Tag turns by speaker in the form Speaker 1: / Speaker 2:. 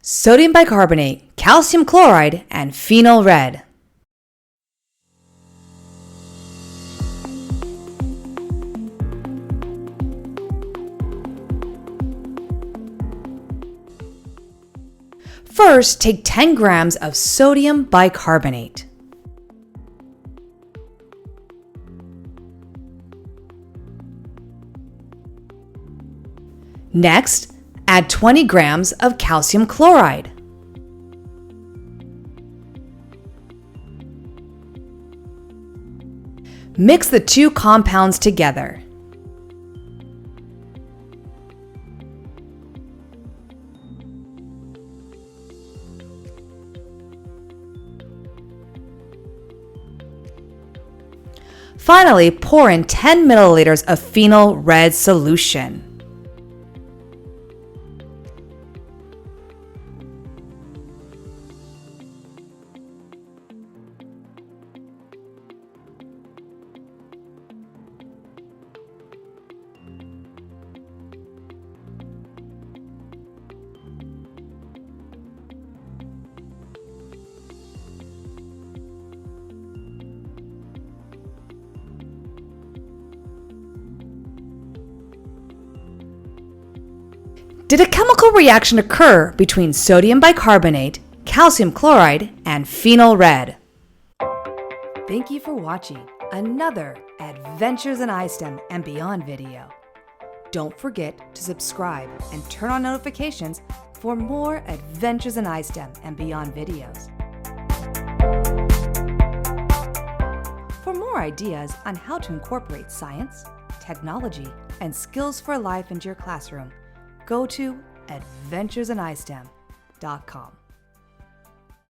Speaker 1: sodium bicarbonate, calcium chloride, and phenol red. First, take 10 grams of sodium bicarbonate. Next, add 20 grams of calcium chloride. Mix the two compounds together. Finally, pour in 10 milliliters of phenol red solution. Did a chemical reaction occur between sodium bicarbonate, calcium chloride, and phenol red? Thank you for watching another Adventures in ISTEM and Beyond video. Don't forget to subscribe and turn on notifications for more Adventures in ISTEM and Beyond videos. For more ideas on how to incorporate science, technology, and skills for life into your classroom, go to adventuresinistem.com.